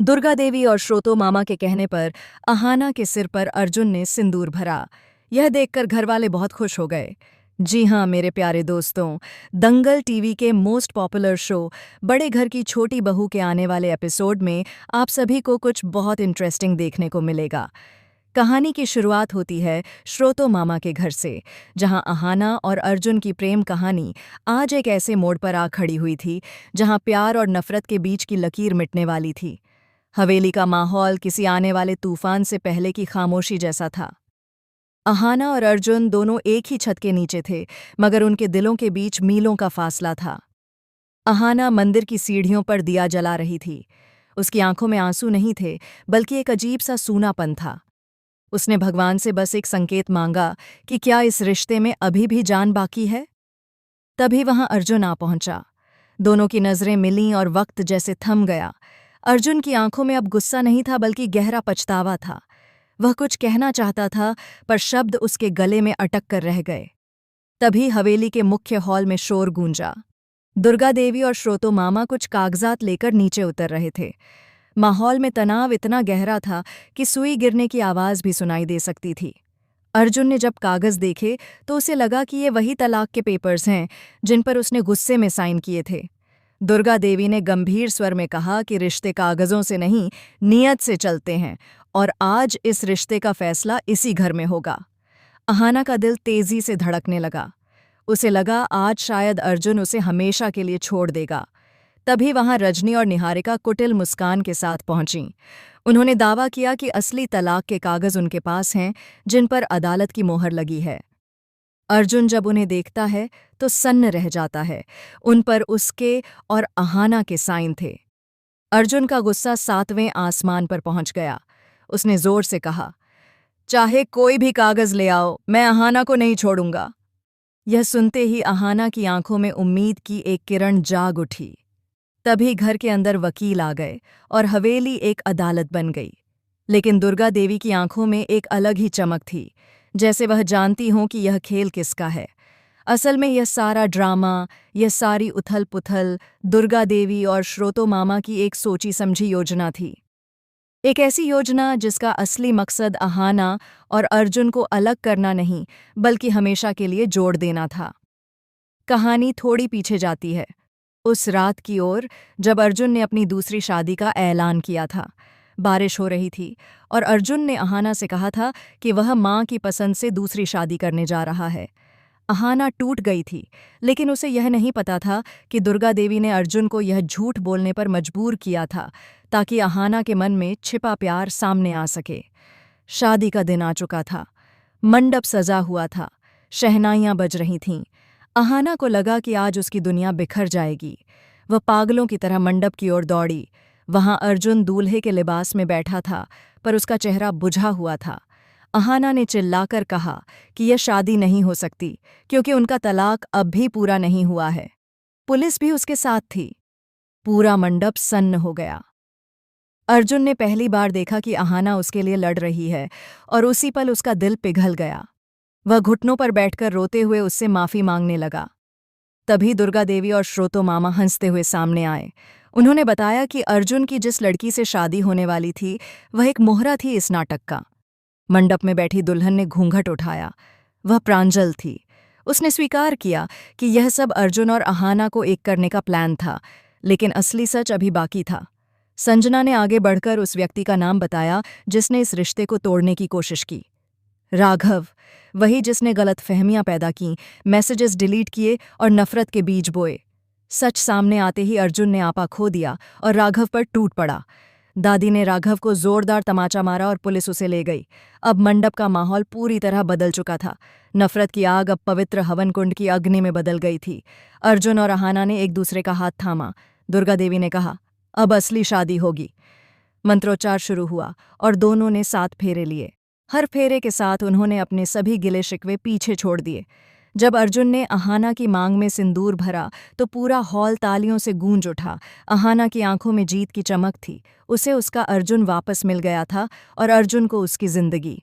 दुर्गा देवी और श्रोतो मामा के कहने पर अहाना के सिर पर अर्जुन ने सिंदूर भरा। यह देखकर घरवाले बहुत खुश हो गए। जी हाँ मेरे प्यारे दोस्तों, दंगल टीवी के मोस्ट पॉपुलर शो बड़े घर की छोटी बहू के आने वाले एपिसोड में आप सभी को कुछ बहुत इंटरेस्टिंग देखने को मिलेगा। कहानी की शुरुआत होती है श्रोतो मामा के घर से, जहां अहाना और अर्जुन की प्रेम कहानी आज एक ऐसे मोड़ पर आ खड़ी हुई थी जहां प्यार और नफरत के बीच की लकीर मिटने वाली थी। हवेली का माहौल किसी आने वाले तूफान से पहले की खामोशी जैसा था। अहाना और अर्जुन दोनों एक ही छत के नीचे थे, मगर उनके दिलों के बीच मीलों का फासला था। अहाना मंदिर की सीढ़ियों पर दिया जला रही थी। उसकी आंखों में आंसू नहीं थे, बल्कि एक अजीब सा सूनापन था। उसने भगवान से बस एक संकेत मांगा कि क्या इस रिश्ते में अभी भी जान बाकी है। तभी वहां अर्जुन आ पहुंचा। दोनों की नजरें मिलीं और वक्त जैसे थम गया। अर्जुन की आंखों में अब गुस्सा नहीं था, बल्कि गहरा पछतावा था। वह कुछ कहना चाहता था, पर शब्द उसके गले में अटक कर रह गए। तभी हवेली के मुख्य हॉल में शोर गूंजा। दुर्गा देवी और श्रोतो मामा कुछ कागजात लेकर नीचे उतर रहे थे। माहौल में तनाव इतना गहरा था कि सुई गिरने की आवाज भी सुनाई दे सकती थी। अर्जुन ने जब कागज देखे तो उसे लगा कि ये वही तलाक के पेपर्स हैं जिन पर उसने गुस्से में साइन किए थे। दुर्गा देवी ने गंभीर स्वर में कहा कि रिश्ते कागजों से नहीं, नियत से चलते हैं, और आज इस रिश्ते का फैसला इसी घर में होगा। अहाना का दिल तेजी से धड़कने लगा। उसे लगा आज शायद अर्जुन उसे हमेशा के लिए छोड़ देगा। तभी वहां रजनी और निहारिका कुटिल मुस्कान के साथ पहुंचीं। उन्होंने दावा किया कि असली तलाक के कागज उनके पास हैं, जिन पर अदालत की मोहर लगी है। अर्जुन जब उन्हें देखता है तो सन्न रह जाता है। उन पर उसके और अहाना के साइन थे। अर्जुन का गुस्सा 7वें आसमान पर पहुंच गया। उसने जोर से कहा, चाहे कोई भी कागज ले आओ, मैं अहाना को नहीं छोड़ूंगा। यह सुनते ही अहाना की आंखों में उम्मीद की एक किरण जाग उठी। तभी घर के अंदर वकील आ गए और हवेली एक अदालत बन गई। लेकिन दुर्गा देवी की आंखों में एक अलग ही चमक थी, जैसे वह जानती हों कि यह खेल किसका है। असल में यह सारा ड्रामा, यह सारी उथल पुथल दुर्गा देवी और श्रोतो मामा की एक सोची समझी योजना थी। एक ऐसी योजना जिसका असली मकसद अहाना और अर्जुन को अलग करना नहीं, बल्कि हमेशा के लिए जोड़ देना था। कहानी थोड़ी पीछे जाती है, उस रात की ओर जब अर्जुन ने अपनी दूसरी शादी का ऐलान किया था। बारिश हो रही थी और अर्जुन ने अहाना से कहा था कि वह मां की पसंद से दूसरी शादी करने जा रहा है। अहाना टूट गई थी, लेकिन उसे यह नहीं पता था कि दुर्गा देवी ने अर्जुन को यह झूठ बोलने पर मजबूर किया था, ताकि अहाना के मन में छिपा प्यार सामने आ सके। शादी का दिन आ चुका था। मंडप सजा हुआ था, शहनाइयां बज रही थीं। अहाना को लगा कि आज उसकी दुनिया बिखर जाएगी। वह पागलों की तरह मंडप की ओर दौड़ी। वहां अर्जुन दूल्हे के लिबास में बैठा था, पर उसका चेहरा बुझा हुआ था। अहाना ने चिल्लाकर कहा कि यह शादी नहीं हो सकती, क्योंकि उनका तलाक अब भी पूरा नहीं हुआ है। पुलिस भी उसके साथ थी। पूरा मंडप सन्न हो गया। अर्जुन ने पहली बार देखा कि अहाना उसके लिए लड़ रही है, और उसी पल उसका दिल पिघल गया। वह घुटनों पर बैठकर रोते हुए उससे माफी मांगने लगा। तभी दुर्गा देवी और श्रोतो मामा हंसते हुए सामने आए। उन्होंने बताया कि अर्जुन की जिस लड़की से शादी होने वाली थी, वह एक मोहरा थी इस नाटक का। मंडप में बैठी दुल्हन ने घूंघट उठाया। वह प्रांजल थी। उसने स्वीकार किया कि यह सब अर्जुन और अहाना को एक करने का प्लान था, लेकिन असली सच अभी बाकी था। संजना ने आगे बढ़कर उस व्यक्ति का नाम बताया जिसने इस रिश्ते को तोड़ने की कोशिश की। राघव, वही जिसने गलतफहमियां पैदा की, मैसेजेस डिलीट किए और नफरत के बीज बोए। सच सामने आते ही अर्जुन ने आपा खो दिया और राघव पर टूट पड़ा। दादी ने राघव को जोरदार तमाचा मारा और पुलिस उसे ले गई। अब मंडप का माहौल पूरी तरह बदल चुका था। नफरत की आग अब पवित्र हवन कुंड की अग्नि में बदल गई थी। अर्जुन और अहाना ने एक दूसरे का हाथ थामा। दुर्गा देवी ने कहा, अब असली शादी होगी। मंत्रोच्चार शुरू हुआ और दोनों ने 7 फेरे लिए। हर फेरे के साथ उन्होंने अपने सभी गिले शिकवे पीछे छोड़ दिए। जब अर्जुन ने अहाना की मांग में सिंदूर भरा तो पूरा हॉल तालियों से गूंज उठा। अहाना की आंखों में जीत की चमक थी। उसे उसका अर्जुन वापस मिल गया था और अर्जुन को उसकी जिंदगी।